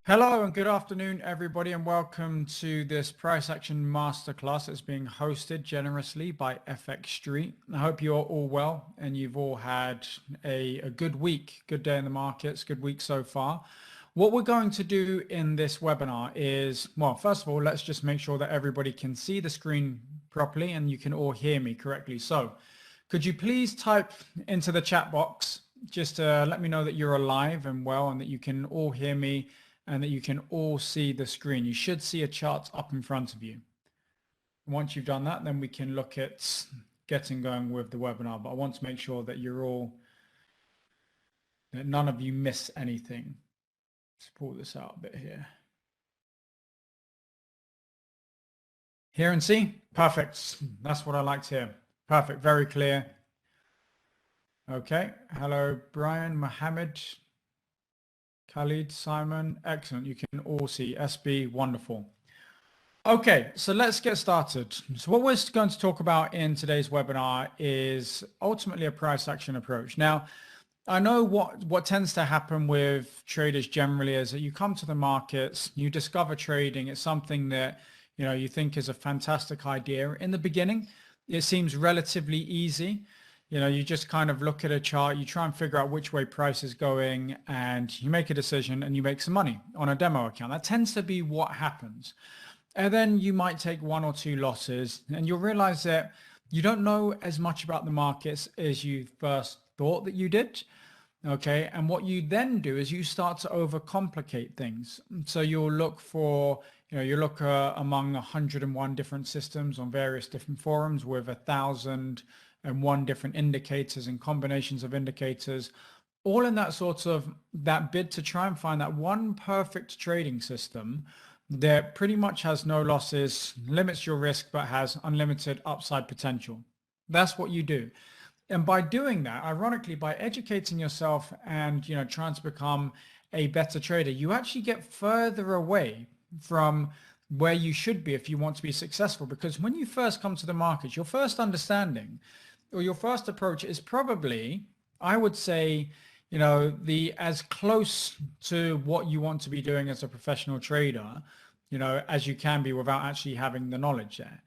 Hello and good afternoon, everybody, and welcome to this price action masterclass that's being hosted generously by FX Street. I hope you're all well and you've all had a good week, good day in the markets, good week so far. What we're going to do in this webinar is, well, first of all, let's just make sure that everybody can see the screen properly and you can all hear me correctly. So could you please type into the chat box just to let me know that you're alive and well and that you can all hear me and that you can all see the screen. You should see a chart up in front of you. Once you've done that, then we can look at getting going with the webinar. But I want to make sure that that none of you miss anything. Let's pull this out a bit here. Hear and see? Perfect. That's what I like to hear. Perfect. Very clear. Okay. Hello, Brian, Mohammed, Khalid, Simon, excellent. You can all see SB, wonderful. Okay, so let's get started. So what we're going to talk about in today's webinar is ultimately a price action approach. Now, I know what tends to happen with traders generally is that you come to the markets, you discover trading. It's something that you think is a fantastic idea. In the beginning, it seems relatively easy. You just kind of look at a chart, you try and figure out which way price is going, and you make a decision and you make some money on a demo account. That tends to be what happens. And then you might take one or two losses and you'll realize that you don't know as much about the markets as you first thought that you did. Okay. And what you then do is you start to overcomplicate things. So you'll look for, you look among 101 different systems on various different forums with 1,001 different indicators and combinations of indicators, all in that bid to try and find that one perfect trading system that pretty much has no losses, limits your risk, but has unlimited upside potential. That's what you do. And by doing that, ironically, by educating yourself and trying to become a better trader, you actually get further away from where you should be if you want to be successful. Because when you first come to the market, your first understanding or your first approach is probably, I would say, as close to what you want to be doing as a professional trader, as you can be without actually having the knowledge there.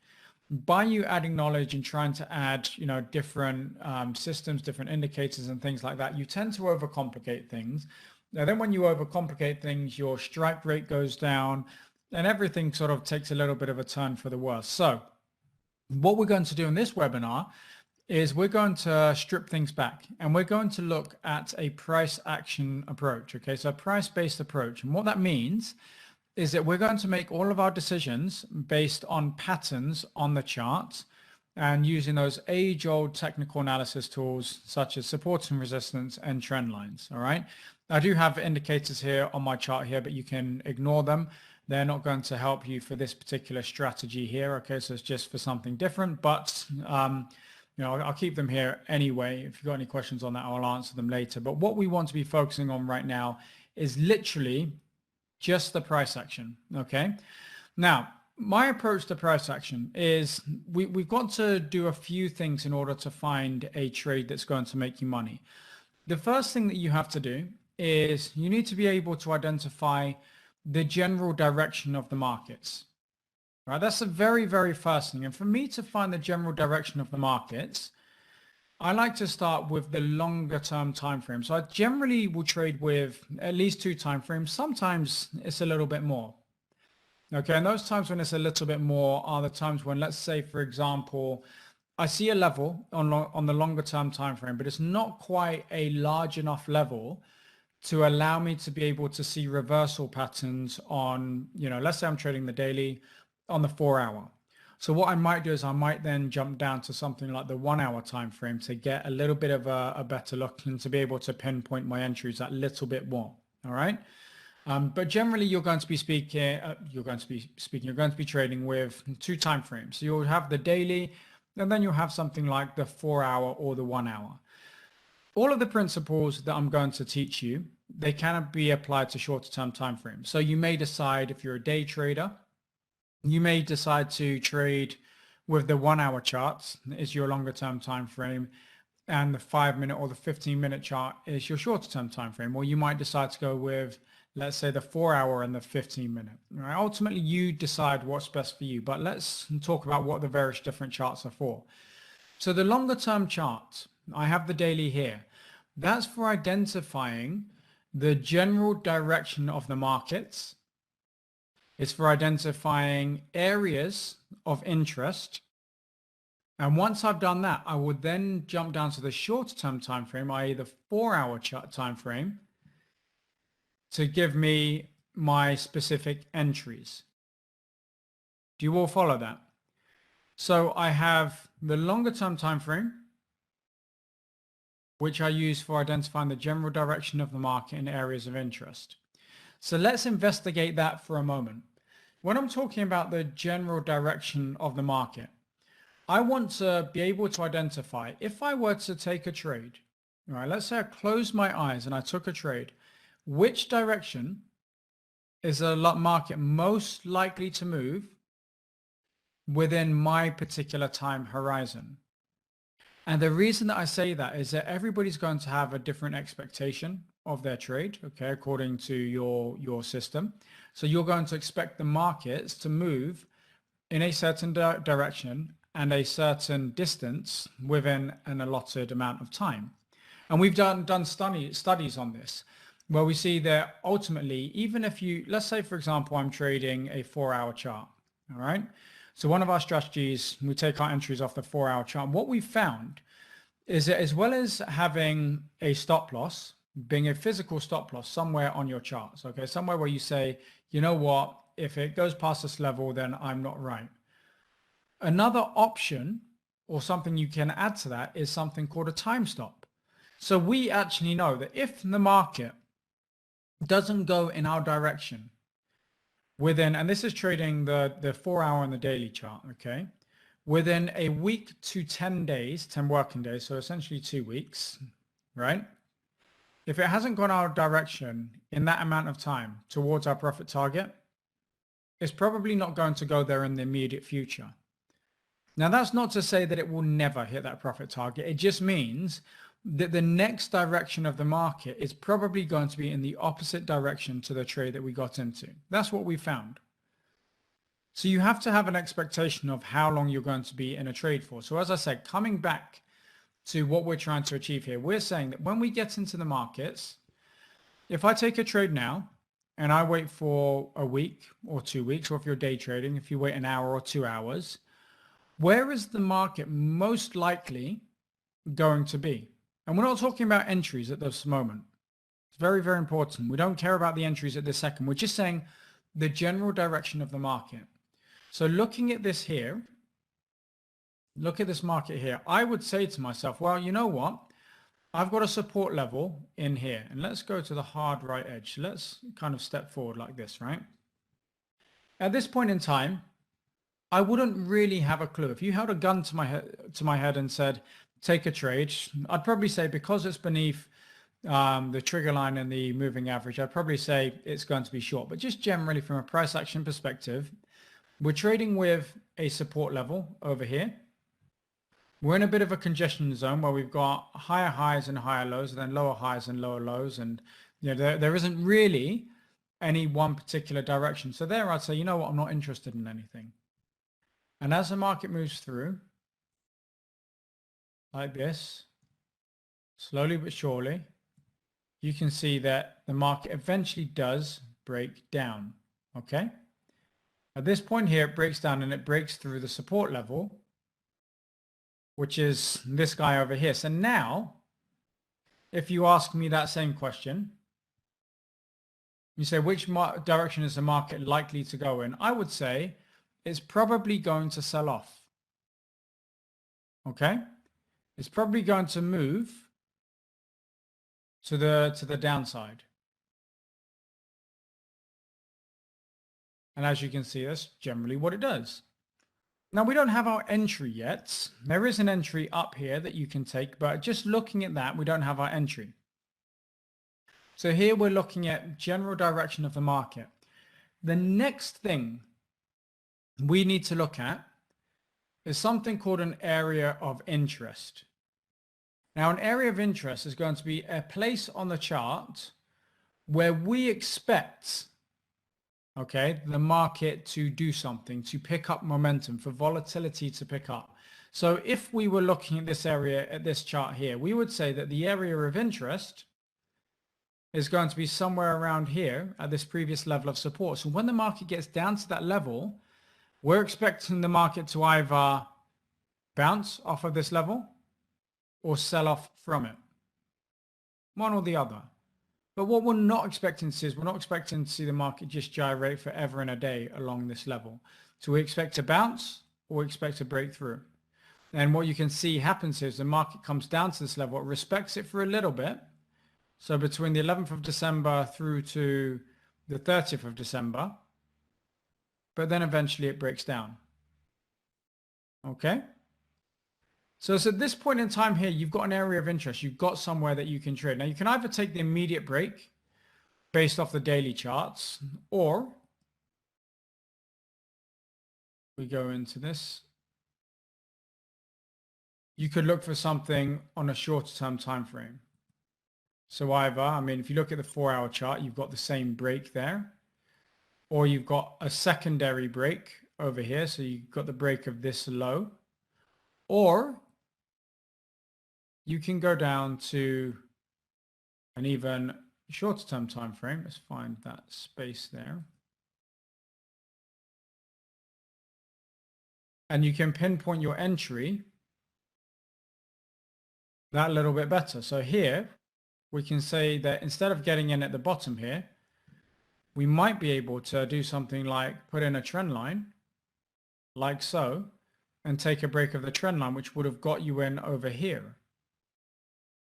By you adding knowledge and trying to add, different systems, different indicators and things like that, you tend to overcomplicate things. Now, then when you overcomplicate things, your strike rate goes down and everything sort of takes a little bit of a turn for the worse. So what we're going to do in this webinar is we're going to strip things back and we're going to look at a price action approach. Okay, so a price-based approach. And what that means is that we're going to make all of our decisions based on patterns on the chart and using those age-old technical analysis tools such as support and resistance and trend lines. All right. I do have indicators here on my chart here, but you can ignore them. They're not going to help you for this particular strategy here. Okay, so it's just for something different, but I'll keep them here anyway. If you've got any questions on that, I'll answer them later. But what we want to be focusing on right now is literally just the price action. Okay. Now, my approach to price action is we've got to do a few things in order to find a trade that's going to make you money. The first thing that you have to do is you need to be able to identify the general direction of the markets. Right, that's the very, very first thing. And for me to find the general direction of the markets, I like to start with the longer term time frame. So I generally will trade with at least 2 time frames. Sometimes it's a little bit more. Okay, and those times when it's a little bit more are the times when, let's say, for example, I see a level on the longer term time frame, but it's not quite a large enough level to allow me to be able to see reversal patterns on, let's say I'm trading the daily on the 4 hour. So what I might do is I might then jump down to something like the 1 hour time frame to get a little bit of a better look and to be able to pinpoint my entries that little bit more. All right. But generally you're going to be trading with 2 time frames. So you'll have the daily and then you'll have something like the 4 hour or the 1 hour. All of the principles that I'm going to teach you, they can be applied to shorter term time frames. So you may decide if you're a day trader, you may decide to trade with the 1 hour charts is your longer term time frame. and the 5-minute or the 15-minute chart is your shorter term time frame, or you might decide to go with, let's say, the 4-hour and the 15-minute. Right? Ultimately, you decide what's best for you, but let's talk about what the various different charts are for. So the longer term chart, I have the daily here. That's for identifying the general direction of the markets. It's for identifying areas of interest. And once I've done that, I would then jump down to the shorter term time frame, i.e. the 4-hour chart time frame, to give me my specific entries. Do you all follow that? So I have the longer term time frame, which I use for identifying the general direction of the market in areas of interest. So let's investigate that for a moment. When I'm talking about the general direction of the market, I want to be able to identify, if I were to take a trade, all right, let's say I closed my eyes and I took a trade, which direction is the market most likely to move within my particular time horizon? And the reason that I say that is that everybody's going to have a different expectation of their trade, okay, according to your system. So you're going to expect the markets to move in a certain direction and a certain distance within an allotted amount of time. And we've done studies on this, where we see that ultimately, even if you, let's say, for example, I'm trading a 4-hour chart, all right? So one of our strategies, we take our entries off the 4-hour chart. What we found is that as well as having a stop loss, being a physical stop loss somewhere on your charts, okay, somewhere where you say, you know what, if it goes past this level, then I'm not right. Another option or something you can add to that is something called a time stop. So we actually know that if the market doesn't go in our direction within, and this is trading the 4-hour and the daily chart, okay, within a week to 10 days, 10 working days, so essentially 2 weeks, right? If it hasn't gone our direction in that amount of time towards our profit target, it's probably not going to go there in the immediate future. Now, that's not to say that it will never hit that profit target. It just means that the next direction of the market is probably going to be in the opposite direction to the trade that we got into. That's what we found. So you have to have an expectation of how long you're going to be in a trade for. So as I said, coming back to what we're trying to achieve here, we're saying that when we get into the markets, if I take a trade now and I wait for a week or 2 weeks, or if you're day trading, if you wait an hour or 2 hours, where is the market most likely going to be? And we're not talking about entries at this moment. It's very, very important. We don't care about the entries at this second. We're just saying the general direction of the market. So looking at this here, look at this market here, I would say to myself, well, you know what? I've got a support level in here. And let's go to the hard right edge. Let's kind of step forward like this, right? At this point in time, I wouldn't really have a clue. If you held a gun to my head and said, take a trade, I'd probably say, because it's beneath the trigger line and the moving average, I'd probably say it's going to be short. But just generally from a price action perspective, we're trading with a support level over here. We're in a bit of a congestion zone where we've got higher highs and higher lows, and then lower highs and lower lows. And you know, there isn't really any one particular direction. So there I'd say, you know what, I'm not interested in anything. And as the market moves through, like this, slowly but surely, you can see that the market eventually does break down, okay? At this point here, it breaks down and it breaks through the support level, which is this guy over here. So now, if you ask me that same question, you say, which direction is the market likely to go in? I would say it's probably going to sell off. Okay? It's probably going to move to the downside. And as you can see, that's generally what it does. Now, we don't have our entry yet. There is an entry up here that you can take, but just looking at that, we don't have our entry. So here we're looking at general direction of the market. The next thing we need to look at is something called an area of interest. Now, an area of interest is going to be a place on the chart where we expect, okay, the market to do something, to pick up momentum, for volatility to pick up. So if we were looking at this area, at this chart here, we would say that the area of interest is going to be somewhere around here at this previous level of support. So when the market gets down to that level, we're expecting the market to either bounce off of this level or sell off from it. One or the other. But what we're not expecting to see is we're not expecting to see the market just gyrate forever and a day along this level. So we expect to bounce or we expect to break through. And what you can see happens here is the market comes down to this level, it respects it for a little bit. So between the 11th of December through to the 30th of December, but then eventually it breaks down. Okay. So it's at this point in time here, you've got an area of interest. You've got somewhere that you can trade. Now you can either take the immediate break based off the daily charts, or we go into this. You could look for something on a shorter term time frame. So either, I mean, if you look at the 4-hour chart, you've got the same break there, or you've got a secondary break over here. So you've got the break of this low, or you can go down to an even shorter term time frame. Let's find that space there. And you can pinpoint your entry that little bit better. So here we can say that instead of getting in at the bottom here, we might be able to do something like put in a trend line like so and take a break of the trend line, which would have got you in over here.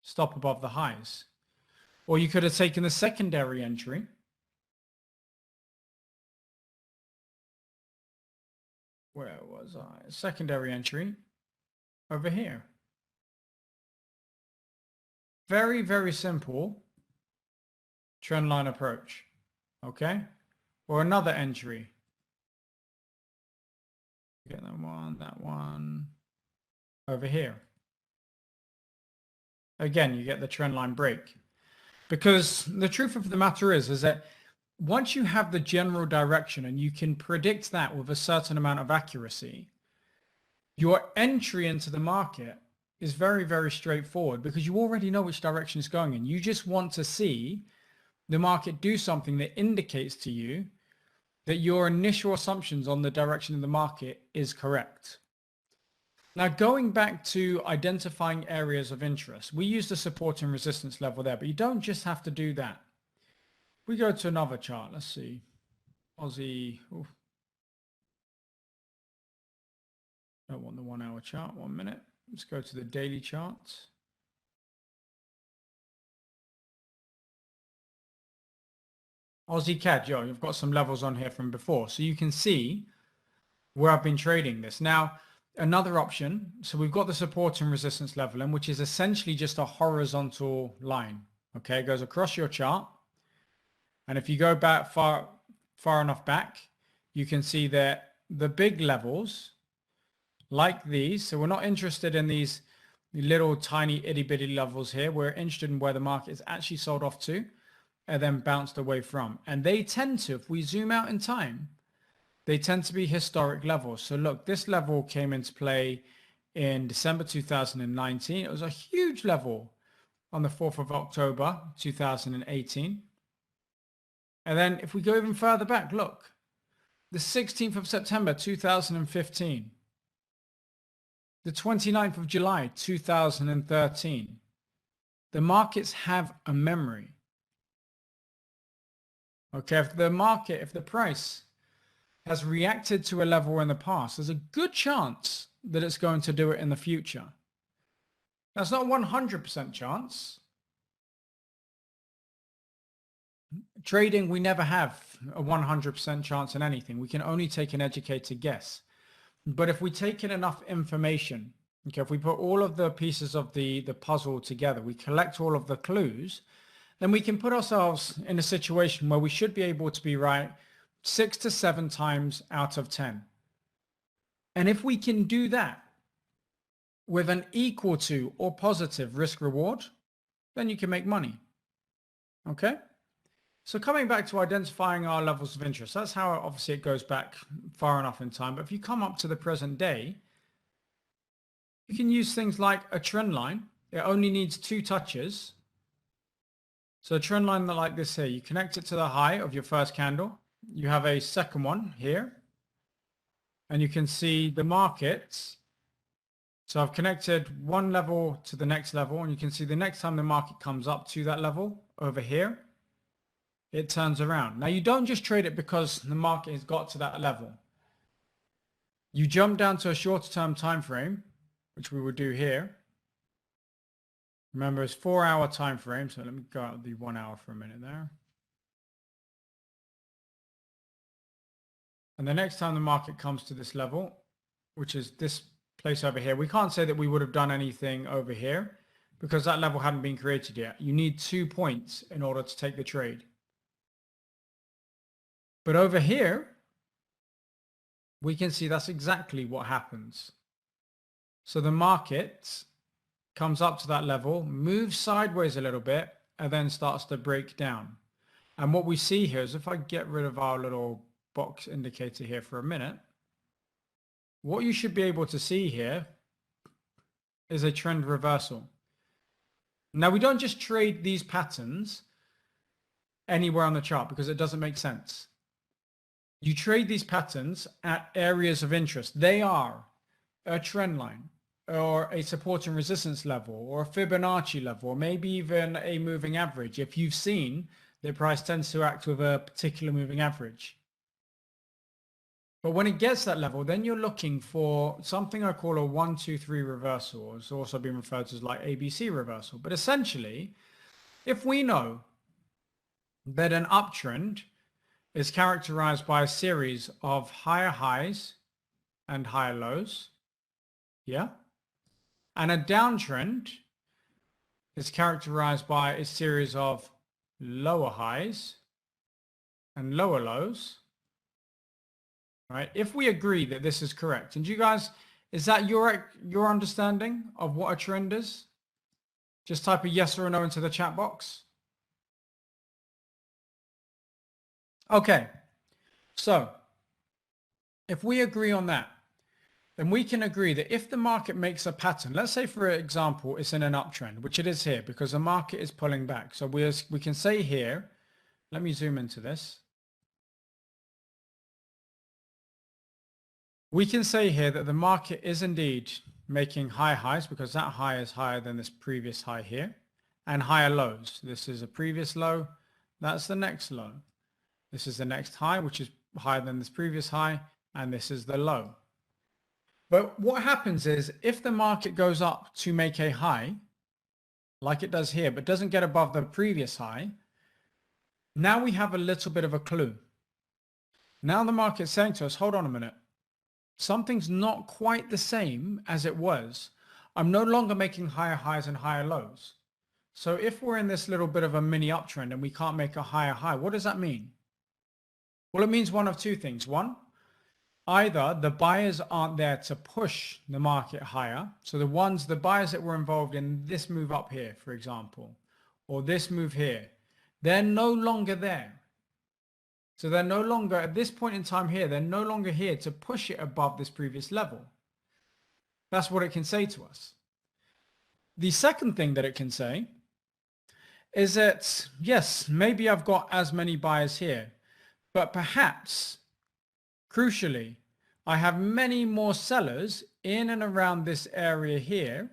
Stop above the highs. Or you could have taken the secondary entry. Where was I? Secondary entry over here. Very, very simple trend line approach. Okay. Or another entry. Get that one over here. Again, you get the trend line break. Because the truth of the matter is that once you have the general direction and you can predict that with a certain amount of accuracy, your entry into the market is very, very straightforward because you already know which direction it's going in. You just want to see the market do something that indicates to you that your initial assumptions on the direction of the market is correct. Now, going back to identifying areas of interest, we use the support and resistance level there, but you don't just have to do that. We go to another chart. Let's see. Aussie. Ooh. Don't want the 1-hour chart. 1 minute. Let's go to the daily charts. Aussie CAD, yo, you've got some levels on here from before. So you can see where I've been trading this. Now, another option. So we've got the support and resistance level in, which is essentially just a horizontal line. Okay, it goes across your chart. And if you go back far enough back, you can see that the big levels like these. So we're not interested in these little tiny itty bitty levels here. We're interested in where the market is actually sold off to and then bounced away from. And they tend to, if we zoom out in time, they tend to be historic levels. So look, this level came into play in December 2019. It was a huge level on the 4th of October 2018. And then if we go even further back, look, the 16th of September 2015, the 29th of July 2013. The markets have a memory. Okay, if the price has reacted to a level in the past, there's a good chance that it's going to do it in the future. That's not 100% chance. Trading, we never have a 100% chance in anything. We can only take an educated guess. But if we take in enough information, okay, if we put all of the pieces of the puzzle together, we collect all of the clues, then we can put ourselves in a situation where we should be able to be right 6 to 7 times out of 10. And if we can do that, with an equal to or positive risk reward, then you can make money. Okay. So coming back to identifying our levels of interest, that's how obviously it goes back far enough in time. But if you come up to the present day, you can use things like a trend line. It only needs 2 touches. So a trend line like this here, you connect it to the high of your first candle. You have a second one here, and you can see the markets. So I've connected one level to the next level, and you can see the next time the market comes up to that level over here, it turns around. Now you don't just trade it because the market has got to that level. You jump down to a shorter term time frame, which we will do here. Remember, it's 4-hour time frame. So let me go out of the 1 hour for a minute there. And the next time the market comes to this level, which is this place over here, we can't say that we would have done anything over here because that level hadn't been created yet. You need 2 points in order to take the trade. But over here, we can see that's exactly what happens. So the market comes up to that level, moves sideways a little bit, and then starts to break down. And what we see here is, if I get rid of our little box indicator here for a minute, what you should be able to see here is a trend reversal. Now, we don't just trade these patterns anywhere on the chart because it doesn't make sense. You trade these patterns at areas of interest. They are a trend line, or a support and resistance level, or a Fibonacci level, or maybe even a moving average, if you've seen the price tends to act with a particular moving average. But when it gets that level, then you're looking for something I call a 1, 2, 3 reversal. It's also been referred to as like ABC reversal. But essentially, if we know that an uptrend is characterized by a series of higher highs and higher lows, yeah, and a downtrend is characterized by a series of lower highs and lower lows, right? If we agree that this is correct, and you guys, is that your understanding of what a trend is? Just type a yes or a no into the chat box. Okay, so if we agree on that, then we can agree that if the market makes a pattern, let's say, for example, it's in an uptrend, which it is here because the market is pulling back. So we can say here, let me zoom into this. We can say here that the market is indeed making high highs because that high is higher than this previous high here, and higher lows. This is a previous low. That's the next low. This is the next high, which is higher than this previous high, and this is the low. But what happens is if the market goes up to make a high, like it does here, but doesn't get above the previous high, now we have a little bit of a clue. Now the market's saying to us, hold on a minute. Something's not quite the same as it was. I'm no longer making higher highs and higher lows. So if we're in this little bit of a mini uptrend and we can't make a higher high, what does that mean? Well, it means one of 2 things. One, either the buyers aren't there to push the market higher. So the buyers that were involved in this move up here, for example, or this move here, they're no longer there. So they're no longer, at this point in time here, they're no longer here to push it above this previous level. That's what it can say to us. The second thing that it can say is that, yes, maybe I've got as many buyers here, but perhaps, crucially, I have many more sellers in and around this area here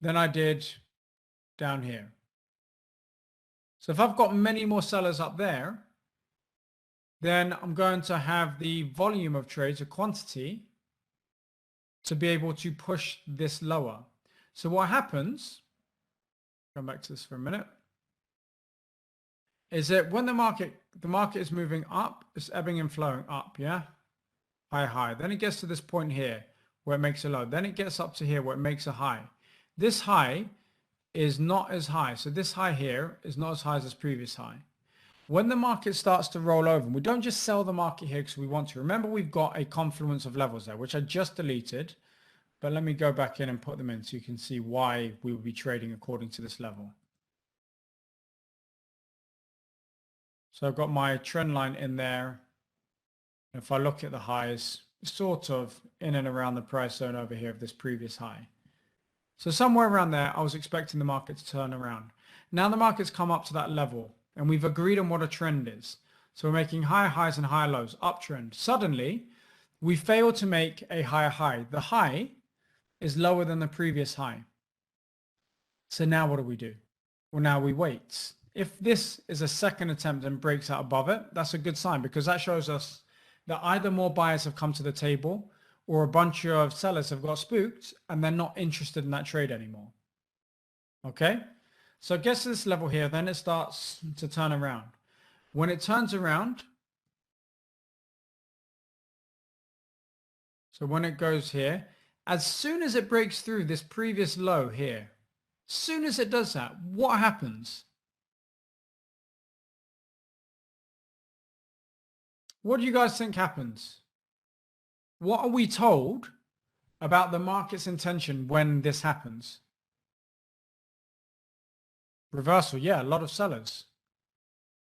than I did down here. So if I've got many more sellers up there, then I'm going to have the volume of trades, or quantity, to be able to push this lower. So what happens, come back to this for a minute, is that when the market is moving up, it's ebbing and flowing up, yeah? High, high. Then it gets to this point here where it makes a low. Then it gets up to here where it makes a high. This high is not as high. So this high here is not as high as this previous high. When the market starts to roll over, and we don't just sell the market here because we want to. Remember, we've got a confluence of levels there, which I just deleted. But let me go back in and put them in so you can see why we will be trading according to this level. So I've got my trend line in there. If I look at the highs, sort of in and around the price zone over here of this previous high. So somewhere around there, I was expecting the market to turn around. Now the market's come up to that level and we've agreed on what a trend is. So we're making higher highs and higher lows, uptrend. Suddenly, we fail to make a higher high. The high is lower than the previous high. So now what do? Well, now we wait. If this is a second attempt and breaks out above it, that's a good sign because that shows us that either more buyers have come to the table or a bunch of sellers have got spooked and they're not interested in that trade anymore. Okay? So it gets to this level here, then it starts to turn around. When it turns around, so when it goes here, as soon as it breaks through this previous low here, as soon as it does that, what happens? What do you guys think happens? What are we told about the market's intention when this happens? Reversal, yeah, a lot of sellers.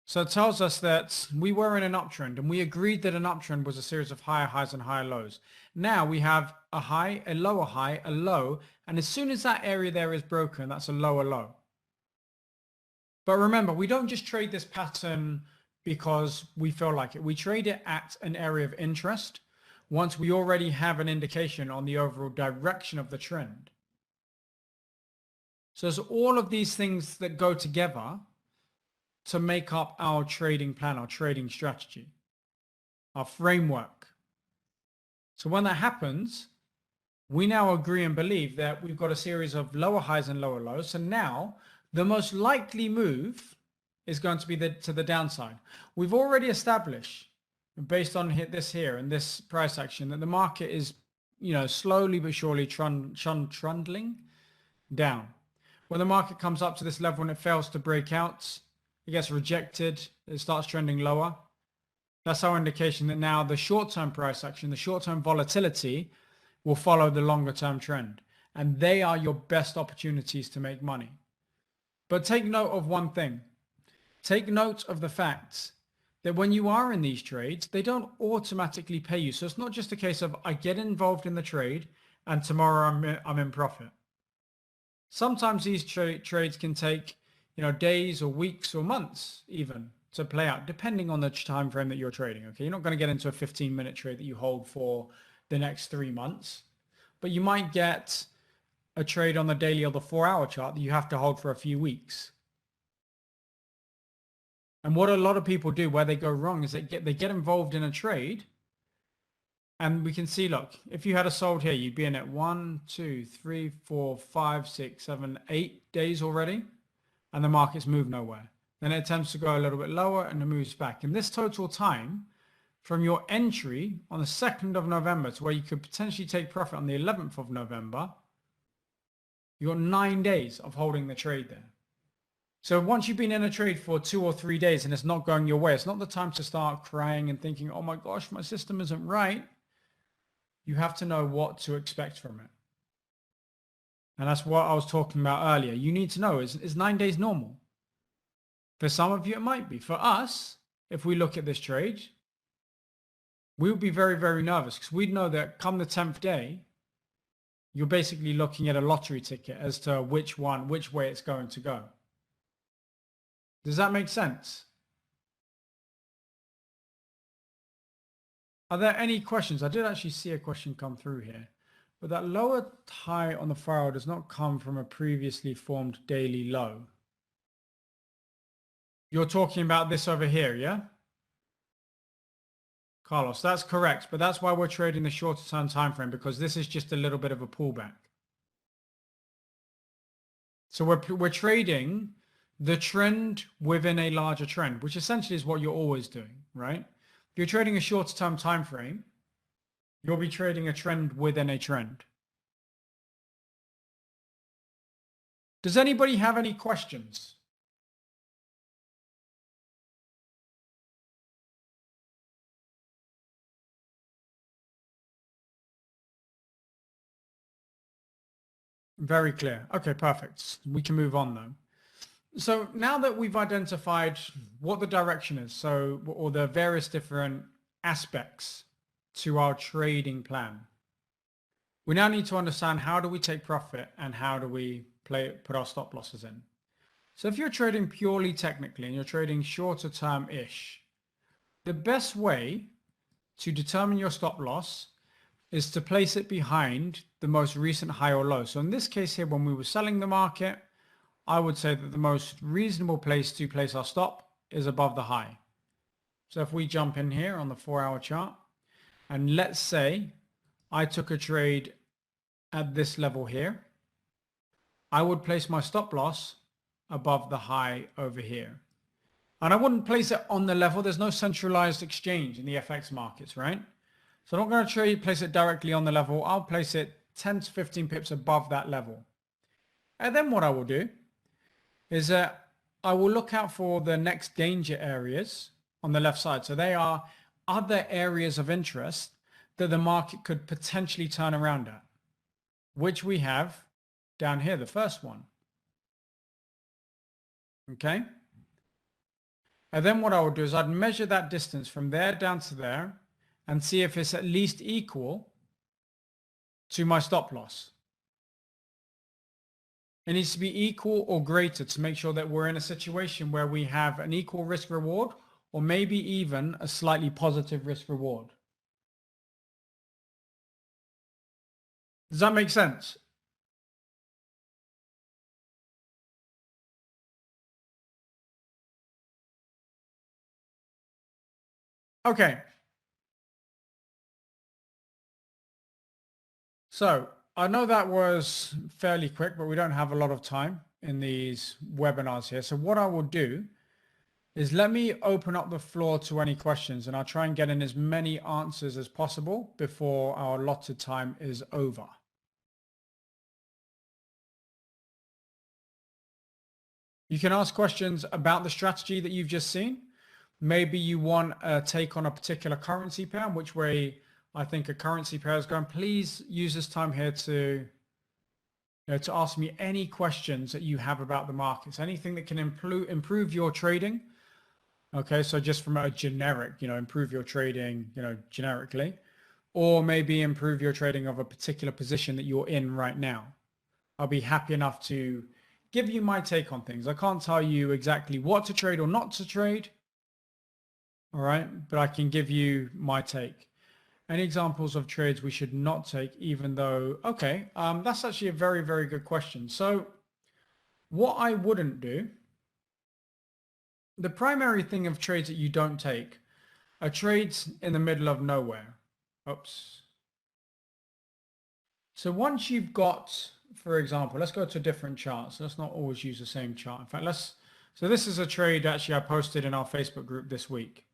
So it tells us that we were in an uptrend and we agreed that an uptrend was a series of higher highs and higher lows. Now we have a high, a lower high, a low, and as soon as that area there is broken, that's a lower low. But remember, we don't just trade this pattern because we feel like it. We trade it at an area of interest once we already have an indication on the overall direction of the trend. So there's all of these things that go together to make up our trading plan, our trading strategy, our framework. So when that happens, we now agree and believe that we've got a series of lower highs and lower lows. So now the most likely move is going to be to the downside. We've already established, based on this here and this price action, that the market is, slowly but surely trundling down. When the market comes up to this level and it fails to break out, it gets rejected, it starts trending lower. That's our indication that now the short-term price action, the short-term volatility will follow the longer-term trend. And they are your best opportunities to make money. But take note of one thing. Take note of the fact that when you are in these trades, they don't automatically pay you. So it's not just a case of I get involved in the trade and tomorrow I'm in profit. Sometimes these trades can take, days or weeks or months even to play out, depending on the time frame that you're trading. Okay, you're not going to get into a 15-minute trade that you hold for the next 3 months, but you might get a trade on the daily or the 4-hour chart that you have to hold for a few weeks. And what a lot of people do where they go wrong is they get involved in a trade. And we can see, look, if you had a sold here, you'd be in it 1, 2, 3, 4, 5, 6, 7, 8 days already. And the market's moved nowhere. Then it tends to go a little bit lower and it moves back. In this total time, from your entry on the 2nd of November to where you could potentially take profit on the 11th of November, you got 9 days of holding the trade there. So once you've been in a trade for 2 or 3 days and it's not going your way, it's not the time to start crying and thinking, oh my gosh, my system isn't right. You have to know what to expect from it. And that's what I was talking about earlier. You need to know, is 9 days normal? For some of you, it might be. For us, if we look at this trade, we would be very, very nervous because we'd know that come the 10th day, you're basically looking at a lottery ticket as to which way it's going to go. Does that make sense? Are there any questions? I did actually see a question come through here. But that lower high on the file does not come from a previously formed daily low. You're talking about this over here, yeah? Carlos, that's correct. But that's why we're trading the shorter term time frame, because this is just a little bit of a pullback. So we're trading the trend within a larger trend, which essentially is what you're always doing, right? If you're trading a shorter term time frame, you'll be trading a trend within a trend. Does anybody have any questions? Very clear. Okay, perfect. We can move on though. So now that we've identified what the direction is, so or the various different aspects to our trading plan, we now need to understand how do we take profit and how do we put our stop losses in. So if you're trading purely technically and you're trading shorter term-ish, the best way to determine your stop loss is to place it behind the most recent high or low. So in this case here, when we were selling the market, I would say that the most reasonable place to place our stop is above the high. So if we jump in here on the 4-hour chart, and let's say I took a trade at this level here, I would place my stop loss above the high over here. And I wouldn't place it on the level. There's no centralized exchange in the FX markets, right? So I'm not going to place it directly on the level. I'll place it 10 to 15 pips above that level. And then what I will do is that I will look out for the next danger areas on the left side. So they are other areas of interest that the market could potentially turn around at, which we have down here, the first one. Okay. And then what I would do is I'd measure that distance from there down to there and see if it's at least equal to my stop loss. It needs to be equal or greater to make sure that we're in a situation where we have an equal risk reward or maybe even a slightly positive risk reward. Does that make sense? Okay. So I know that was fairly quick, but we don't have a lot of time in these webinars here. So what I will do is let me open up the floor to any questions and I'll try and get in as many answers as possible before our allotted time is over. You can ask questions about the strategy that you've just seen. Maybe you want a take on a particular currency pair, which way I think a currency pair is going. Please use this time here to ask me any questions that you have about the markets, anything that can improve your trading. Okay, so just from a generic, improve your trading, generically, or maybe improve your trading of a particular position that you're in right now. I'll be happy enough to give you my take on things. I can't tell you exactly what to trade or not to trade. All right, but I can give you my take. Any examples of trades we should not take, even though, okay, that's actually a very, very good question. So what I wouldn't do, the primary thing of trades that you don't take are trades in the middle of nowhere. Oops. So once you've got, for example, let's go to a different chart. So let's not always use the same chart. In fact, so this is a trade actually I posted in our Facebook group this week.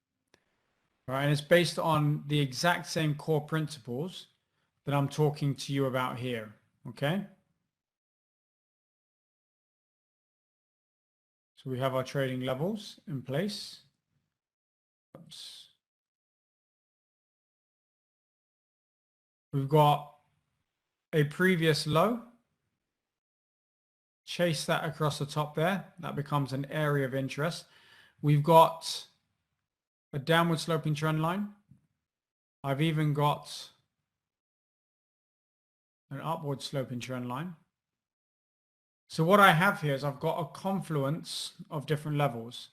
Right, and it's based on the exact same core principles that I'm talking to you about here, okay? So we have our trading levels in place. Oops. We've got a previous low. Chase that across the top there. That becomes an area of interest. We've got a downward sloping trend line. I've even got an upward sloping trend line. So what I have here is I've got a confluence of different levels.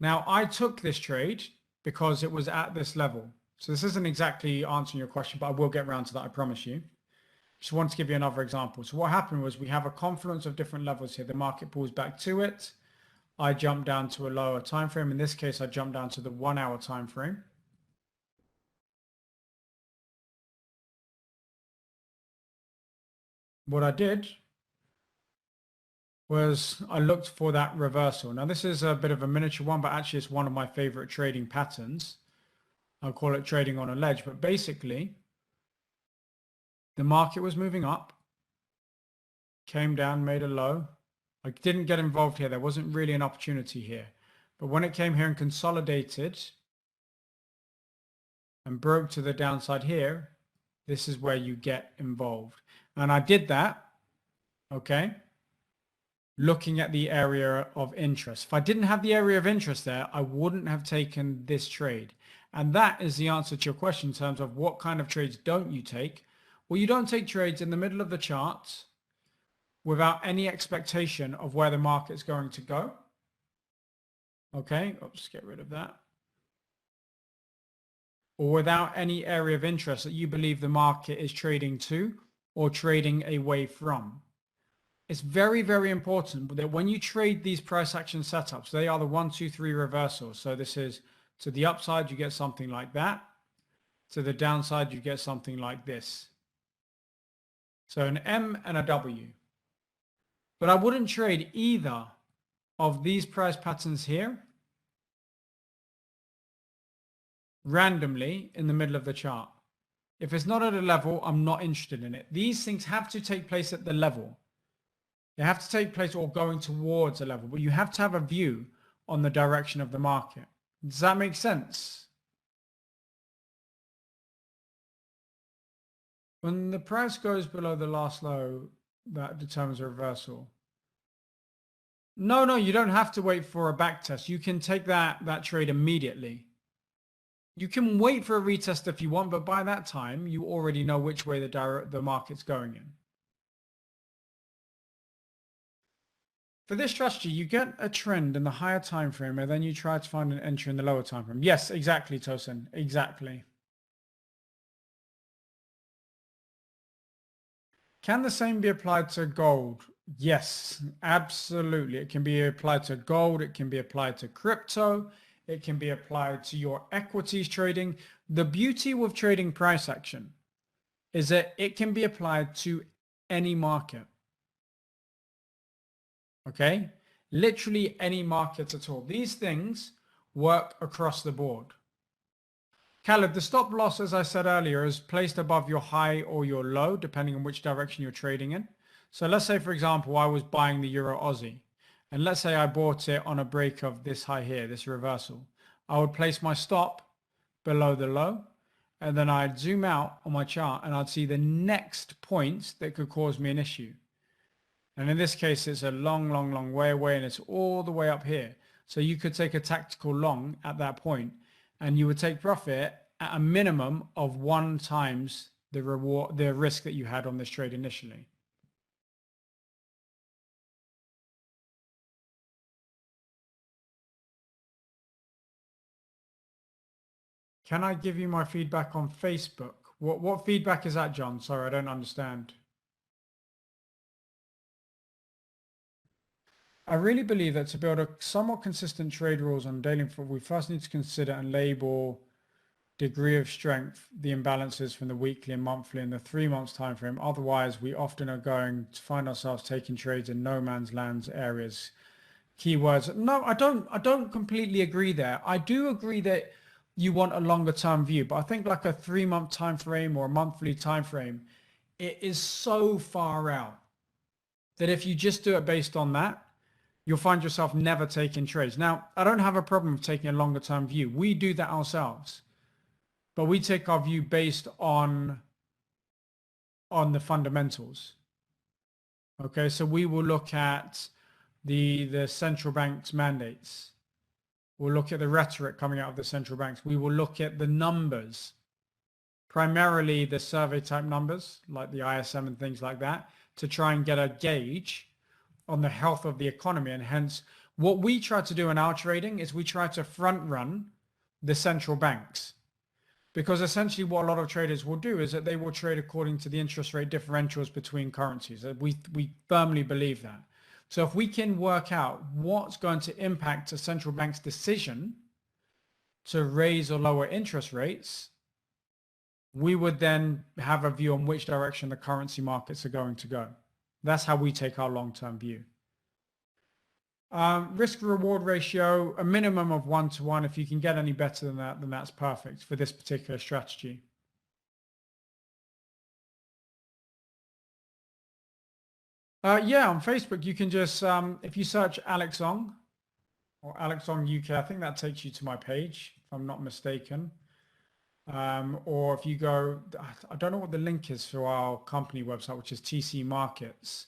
Now I took this trade because it was at this level. So this isn't exactly answering your question, but I will get around to that, I promise you. Just want to give you another example. So what happened was we have a confluence of different levels here. The market pulls back to it. I jump down to a lower time frame. In this case, I jump down to the 1 hour time frame. What I did was I looked for that reversal. Now this is a bit of a miniature one, but actually it's one of my favorite trading patterns. I'll call it trading on a ledge, but basically the market was moving up, came down, made a low. I didn't get involved here. There wasn't really an opportunity here. But when it came here and consolidated and broke to the downside here, this is where you get involved. And I did that, okay, looking at the area of interest. If I didn't have the area of interest there, I wouldn't have taken this trade. And that is the answer to your question in terms of what kind of trades don't you take? Well, you don't take trades in the middle of the chart without any expectation of where the market's going to go. Okay, oops, get rid of that. Or without any area of interest that you believe the market is trading to or trading away from. It's very, very important that when you trade these price action setups, they are the 1, 2, 3 reversals. So this is to the upside, you get something like that. To the downside, you get something like this. So an M and a W. But I wouldn't trade either of these price patterns here randomly in the middle of the chart. If it's not at a level, I'm not interested in it. These things have to take place at the level. They have to take place or going towards a level, but you have to have a view on the direction of the market. Does that make sense? When the price goes below the last low, that determines a reversal. No, you don't have to wait for a back test. You can take that trade immediately. You can wait for a retest if you want, but by that time, you already know which way the market's going in. For this strategy, you get a trend in the higher time frame, and then you try to find an entry in the lower time frame. Yes, exactly, Tosin. Exactly. Can the same be applied to gold? Yes, absolutely. It can be applied to gold. It can be applied to crypto. It can be applied to your equities trading. The beauty with trading price action is that it can be applied to any market. Okay, literally any market at all. These things work across the board. Caleb, the stop loss, as I said earlier, is placed above your high or your low, depending on which direction you're trading in. So let's say, for example, I was buying the Euro Aussie, and let's say I bought it on a break of this high here, this reversal. I would place my stop below the low, and then I'd zoom out on my chart and I'd see the next point that could cause me an issue. And in this case, it's a long way away, and it's all the way up here. So you could take a tactical long at that point, and you would take profit at a minimum of 1 times the risk that you had on this trade initially. Can I give you my feedback on Facebook? What feedback is that, John? Sorry, I don't understand. I really believe that to build a somewhat consistent trade rules on daily, we first need to consider and label degree of strength, the imbalances from the weekly and monthly and the 3 months time frame. Otherwise, we often are going to find ourselves taking trades in no man's land areas. Keywords. No, I don't completely agree there. I do agree that you want a longer term view, but I think like a 3 month time frame or a monthly time frame, it is so far out that if you just do it based on that, you'll find yourself never taking trades. Now, I don't have a problem with taking a longer term view. We do that ourselves, but we take our view based on the fundamentals. Okay, so we will look at the central bank's mandates. We'll look at the rhetoric coming out of the central banks. We will look at the numbers, primarily the survey type numbers like the ISM and things like that, to try and get a gauge on the health of the economy. And hence, what we try to do in our trading is we try to front run the central banks. Because essentially what a lot of traders will do is that they will trade according to the interest rate differentials between currencies. We firmly believe that. So if we can work out what's going to impact a central bank's decision to raise or lower interest rates, we would then have a view on which direction the currency markets are going to go. That's how we take our long-term view. Risk reward ratio, a minimum of 1 to 1. If you can get any better than that, then that's perfect for this particular strategy. Yeah, on Facebook, you can just, if you search Alex Ong or Alex Ong UK, I think that takes you to my page, if I'm not mistaken. or if you go, I don't know what the link is for our company website, which is TC Markets.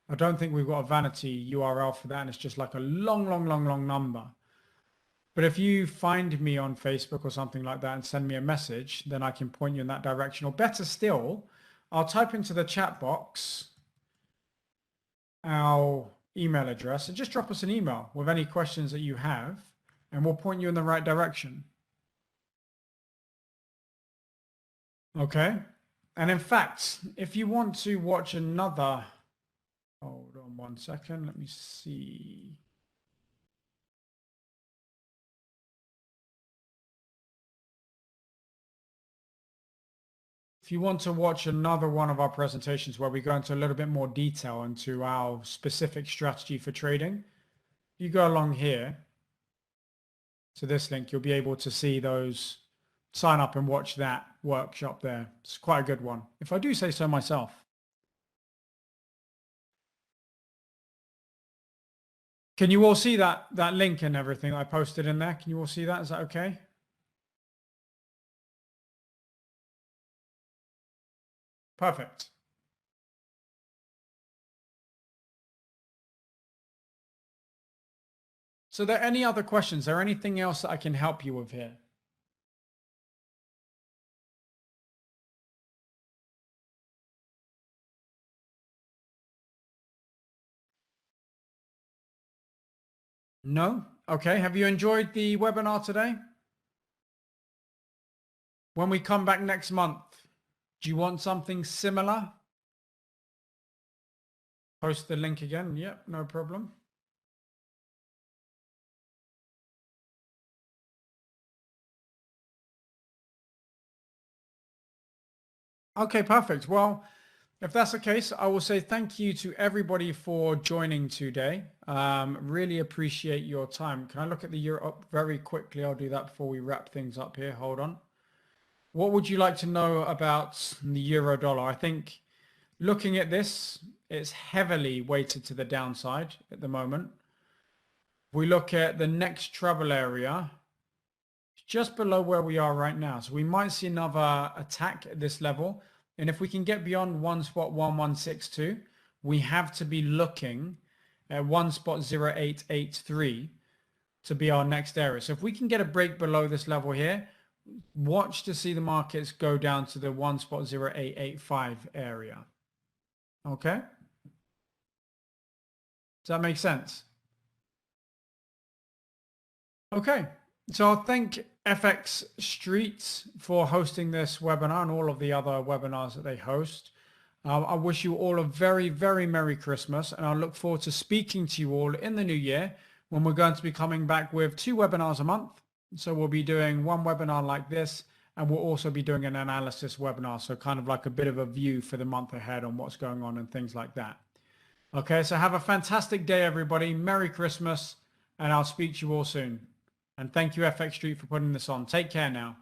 I don't think we've got a vanity URL for that, and it's just like a long number. But if you find me on Facebook or something like that and send me a message, then I can point you in that direction. Or better still, I'll type into the chat box our email address and just drop us an email with any questions that you have, and we'll point you in the right direction. Okay. And in fact, if you want to watch another, hold on 1 second, let me see. If you want to watch another one of our presentations where we go into a little bit more detail into our specific strategy for trading, you go along here to this link, you'll be able to see those, sign up and watch that workshop there. It's quite a good one, if I do say so myself. Can you all see that link and everything I posted in there? Can you all see that? Is that okay? Perfect. So are there any other questions? Is there anything else that I can help you with here? No? Okay. Have you enjoyed the webinar today? When we come back next month, do you want something similar? Post the link again. Yep, no problem. Okay, perfect. Well, if that's the case, I will say thank you to everybody for joining today. Really appreciate your time. Can I look at the euro up very quickly? I'll do that before we wrap things up here. Hold on. What would you like to know about the euro dollar? I think looking at this, it's heavily weighted to the downside at the moment. If we look at the next trouble area, it's just below where we are right now. So we might see another attack at this level. And if we can get beyond 1.1162, we have to be looking at 1.0883 to be our next area. So if we can get a break below this level here, watch to see the markets go down to the 1.0885 area. Okay? Does that make sense? Okay. So I'll thank FX Street for hosting this webinar and all of the other webinars that they host. I wish you all a very, very Merry Christmas, and I look forward to speaking to you all in the new year when we're going to be coming back with 2 webinars a month. So we'll be doing one webinar like this, and we'll also be doing an analysis webinar. So kind of like a bit of a view for the month ahead on what's going on and things like that. Okay, so have a fantastic day, everybody. Merry Christmas, and I'll speak to you all soon. And thank you, FX Street, for putting this on. Take care now.